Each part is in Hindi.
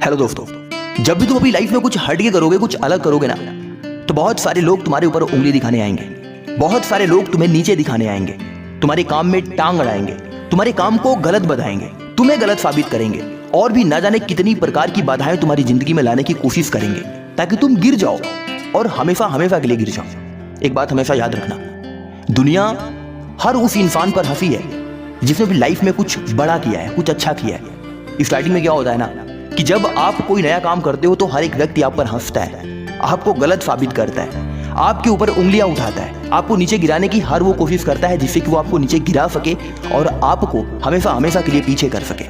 हेलो दोस्तों, जब भी तुम अपनी लाइफ में कुछ हटके करोगे, कुछ अलग करोगे ना, तो बहुत सारे लोग तुम्हारे ऊपर उंगली दिखाने आएंगे, बहुत सारे लोग तुम्हें नीचे दिखाने आएंगे, तुम्हारे काम में टांग अड़ाएंगे, तुम्हारे काम को गलत बताएंगे, तुम्हें गलत साबित करेंगे और भी ना जाने कितनी प्रकार की बाधाएं तुम्हारी जिंदगी में लाने की कोशिश करेंगे ताकि तुम गिर जाओ और हमेशा हमेशा के लिए गिर जाओ। एक बात हमेशा याद रखना, दुनिया हर उस इंसान पर हंसी है जिसने भी लाइफ में कुछ बड़ा किया है, कुछ अच्छा किया है। स्टार्टिंग में क्या होता है ना कि जब आप कोई नया काम करते हो तो हर एक व्यक्ति आप पर हंसता है, आपको गलत साबित करता है, आपके ऊपर उंगलियां उठाता है, आपको नीचे गिराने की हर वो कोशिश करता है जिससे कि वो आपको नीचे गिरा सके और आपको हमेशा हमेशा के लिए पीछे कर सके।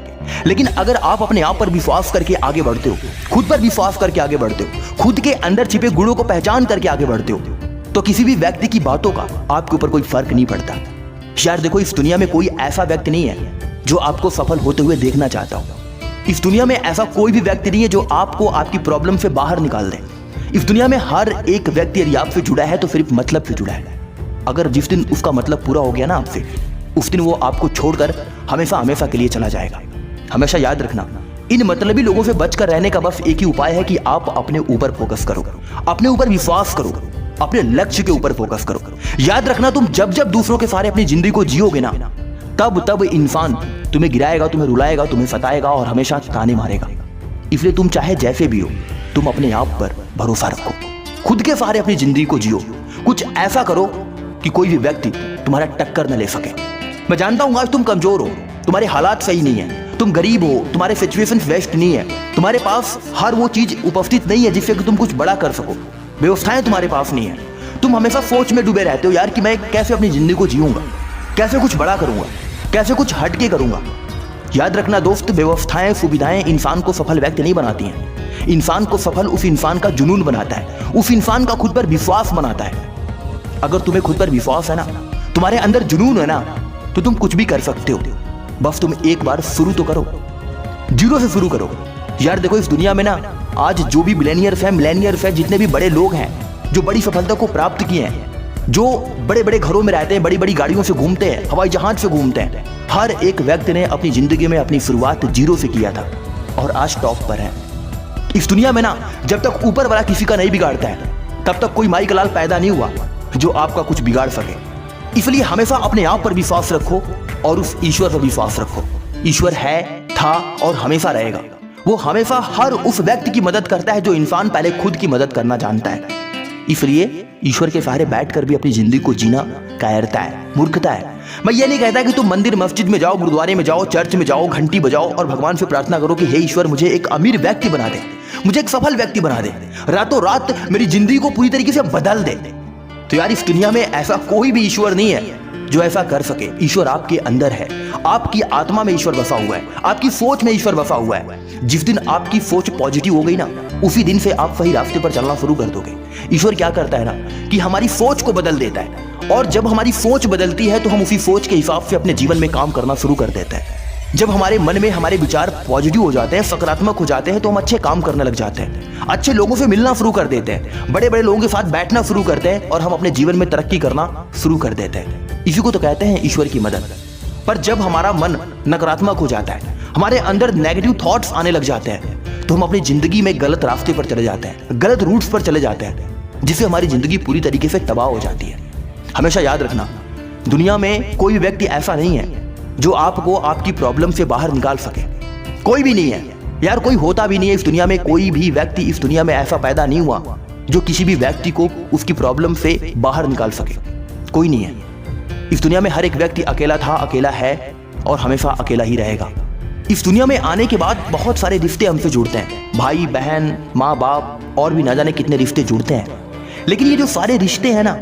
लेकिन अगर आप अपने आप पर विश्वास करके आगे बढ़ते हो, खुद पर विश्वास करके आगे बढ़ते हो, खुद के अंदर छिपे गुणों को पहचान करके आगे बढ़ते हो, तो किसी भी व्यक्ति की बातों का आपके ऊपर कोई फर्क नहीं पड़ता। यार देखो, इस दुनिया में कोई ऐसा व्यक्ति नहीं है जो आपको सफल होते हुए देखना चाहता हो। इस दुनिया में ऐसा कोई भी व्यक्ति नहीं है जो आपको आपकी प्रॉब्लम से बाहर निकाल दे। इस दुनिया में हर एक व्यक्ति यदि आपसे जुड़ा है तो सिर्फ मतलब से जुड़ा है। अगर जिस दिन उसका मतलब पूरा हो गया ना आपसे, उस दिन वो आपको छोड़कर हमेशा हमेशा के लिए चला जाएगा। हमेशा याद रखना, इन मतलबी लोगों से बचकर रहने का बस एक ही उपाय है कि आप अपने ऊपर फोकस करो, अपने ऊपर विश्वास करो, अपने लक्ष्य के ऊपर फोकस करो। याद रखना, तुम जब जब दूसरों के सहारे अपनी जिंदगी को जियोगे ना, तब तब इंसान तुम्हें गिराएगा, तुम्हें रुलाएगा, तुम्हें सताएगा और हमेशा ताने मारेगा। इसलिए तुम चाहे जैसे भी हो, तुम अपने आप पर भरोसा रखो, खुद के सहारे अपनी जिंदगी को जियो। कुछ ऐसा करो कि कोई भी व्यक्ति तुम्हारा टक्कर न ले सके। मैं जानता हूं आज तुम कमजोर हो, तुम्हारे हालात सही नहीं है, तुम गरीब हो, तुम्हारे सिचुएशन बेस्ट नहीं है, तुम्हारे पास हर वो चीज उपस्थित नहीं है जिससे कि तुम कुछ बड़ा कर सको, व्यवस्थाएं तुम्हारे पास नहीं है। तुम हमेशा सोच में डूबे रहते हो यार कि मैं कैसे अपनी जिंदगी को जीऊंगा, कैसे कुछ बड़ा करूंगा, कैसे कुछ हटके करूंगा। याद रखना दोस्त, व्यवस्थाएं, सुविधाएं इंसान को सफल व्यक्ति नहीं बनाती हैं। इंसान को सफल उस इंसान का जुनून बनाता है, उस इंसान का खुद पर विश्वास बनाता है। अगर तुम्हें खुद पर विश्वास है ना, तुम्हारे अंदर जुनून है ना, तो तुम कुछ भी कर सकते हो। बस तुम एक बार शुरू तो करो, जीरो से शुरू करो। यार देखो, इस दुनिया में ना आज जो भी मिलेनियर्स है, जितने भी बड़े लोग हैं जो बड़ी सफलता को प्राप्त किए हैं, जो बड़े बड़े घरों में रहते हैं, बड़ी बड़ी गाड़ियों से घूमते हैं, हवाई जहाज से घूमते हैं, हर एक व्यक्ति ने अपनी जिंदगी में अपनी शुरुआत जीरो से किया था और आज टॉप पर है। इस दुनिया में ना जब तक ऊपर वाला किसी का नहीं बिगाड़ता है, तब तक कोई माई का लाल पैदा नहीं हुआ जो आपका कुछ बिगाड़ सके। इसलिए हमेशा अपने आप पर विश्वास रखो और उस ईश्वर पर विश्वास रखो। ईश्वर है, था और हमेशा रहेगा। वो हमेशा हर उस व्यक्ति की मदद करता है जो इंसान पहले खुद की मदद करना जानता है। इसलिए ईश्वर के सहारे बैठकर भी अपनी जिंदगी को जीना कायरता है, मूर्खता है। मैं ये नहीं कहता कि तुम मंदिर मस्जिद में जाओ, गुरुद्वारे में जाओ, चर्च में जाओ, घंटी बजाओ और भगवान से प्रार्थना करो कि हे ईश्वर, मुझे एक अमीर व्यक्ति बना दे, मुझे एक सफल व्यक्ति बना दे, रातों रात मेरी जिंदगी को पूरी तरीके से बदल दे। तो यार, इस दुनिया में ऐसा कोई भी ईश्वर नहीं है जो ऐसा कर सके। ईश्वर आपके अंदर है, आपकी आत्मा में ईश्वर बसा हुआ है, आपकी सोच में ईश्वर बसा हुआ है। जिस दिन आपकी सोच पॉजिटिव हो गई ना, उसी दिन से आप सही रास्ते पर चलना शुरू कर दोगे। ईश्वर क्या करता है ना कि हमारी सोच को बदल देता है और जब हमारी सोच बदलती है तो हम उसी सोच के हिसाब से अपने जीवन में काम करना शुरू कर देते हैं। जब हमारे मन में हमारे विचार पॉजिटिव हो जाते हैं, सकारात्मक हो जाते हैं, तो हम अच्छे काम करने लग जाते हैं, अच्छे लोगों से मिलना शुरू कर देते हैं, बड़े बड़े लोगों के साथ बैठना शुरू करते हैं और हम अपने जीवन में तरक्की करना शुरू कर देते हैं। इसी को तो कहते हैं ईश्वर की मदद। पर जब हमारा मन नकारात्मक हो जाता है, हमारे अंदर नेगेटिव थॉट्स आने लग जाते हैं, तो हम अपनी जिंदगी में गलत रास्ते पर चले जाते हैं, गलत रूट्स पर चले जाते हैं, जिससे हमारी जिंदगी पूरी तरीके से तबाह हो जाती है। हमेशा याद रखना, दुनिया में कोई भी व्यक्ति ऐसा नहीं है जो आपको आपकी प्रॉब्लम से बाहर निकाल सके। कोई भी नहीं है यार, कोई होता भी नहीं है इस दुनिया में। कोई भी व्यक्ति इस दुनिया में ऐसा पैदा नहीं हुआ जो किसी भी व्यक्ति को उसकी प्रॉब्लम से बाहर निकाल सके। कोई नहीं है इस दुनिया में। हर एक व्यक्ति अकेला था, अकेला है और हमेशा अकेला ही रहेगा। इस दुनिया में आने के बाद बहुत सारे रिश्ते हमसे जुड़ते हैं, भाई बहन, माँ बाप और भी ना जाने कितने रिश्ते जुड़ते हैं। लेकिन ये जो सारे रिश्ते हैं ना,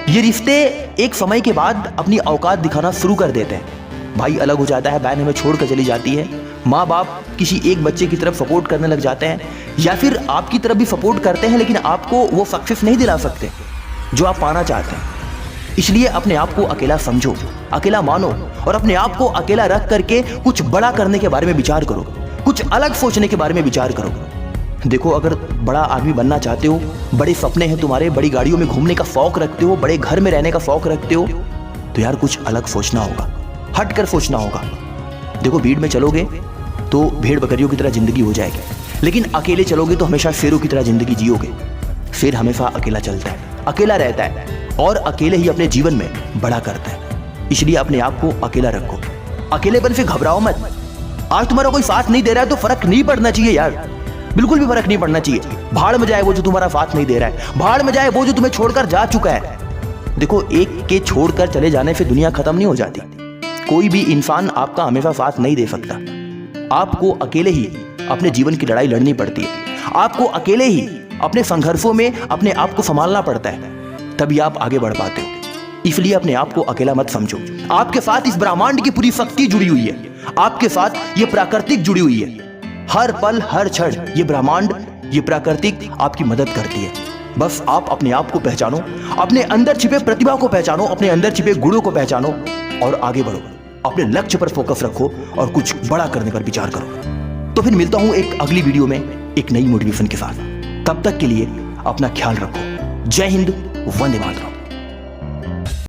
ये रिश्ते एक समय के बाद अपनी औकात दिखाना शुरू कर देते हैं। भाई अलग हो जाता है, बहन हमें छोड़कर चली जाती है, माँ बाप किसी एक बच्चे की तरफ सपोर्ट करने लग जाते हैं, या फिर आपकी तरफ भी सपोर्ट करते हैं लेकिन आपको वो सक्सेस नहीं दिला सकते जो आप पाना चाहते हैं। इसलिए अपने आप को अकेला समझो, अकेला मानो और अपने आप को अकेला रख करके कुछ बड़ा करने के बारे में विचार करो, कुछ अलग सोचने के बारे में विचार करो। देखो, अगर बड़ा आदमी बनना चाहते हो, बड़े सपने हैं तुम्हारे, बड़ी गाड़ियों में घूमने का शौक रखते हो, बड़े घर में रहने का शौक रखते हो, तो यार कुछ अलग सोचना होगा, हट कर सोचना होगा। देखो, भीड़ में चलोगे तो भेड़ बकरियों की तरह जिंदगी हो जाएगी, लेकिन अकेले चलोगे तो हमेशा शेरों की तरह जिंदगी जियोगे। शेर हमेशा अकेला चलता है, अकेला रहता है और अकेले ही अपने जीवन में बड़ा करता है। इसलिए अपने आप को अकेला रखो, अकेलेपन से घबराओ मत। आज तुम्हारा कोई साथ नहीं दे रहा है तो फर्क नहीं पड़ना चाहिए यार, बिल्कुल भी फर्क नहीं पड़ना चाहिए। भाड़ में जाए वो जो तुम्हारा साथ नहीं दे रहा है, भाड़ में जाए वो जो तुम्हें छोड़कर जा चुका है। देखो, एक के छोड़कर चले जाने से दुनिया खत्म नहीं हो जाती। कोई भी इंसान आपका हमेशा साथ नहीं दे सकता। आपको अकेले ही अपने जीवन की लड़ाई लड़नी पड़ती है। आपको अकेले ही अपने संघर्षों में अपने आप को संभालना पड़ता है, तभी आप आगे बढ़ पाते हो। इसलिए अपने आप को अकेला मत समझो। आपके साथ इस ब्रह्मांड की पूरी शक्ति जुड़ी हुई है, आपके साथ ये प्राकृतिक जुड़ी हुई है। हर पल हर क्षण ये ब्रह्मांड, ये प्राकृतिक आपकी मदद करती है। बस आप अपने आप को पहचानो, अपने अंदर छिपे प्रतिभा को पहचानो, अपने अंदर छिपे गुणों को पहचानो और आगे बढ़ो। अपने लक्ष्य पर फोकस रखो और कुछ बड़ा करने पर विचार करो। तो फिर मिलता हूं एक अगली वीडियो में एक नई मोटिवेशन के साथ। तब तक के लिए अपना ख्याल रखो। जय हिंद, वंदे मातरम।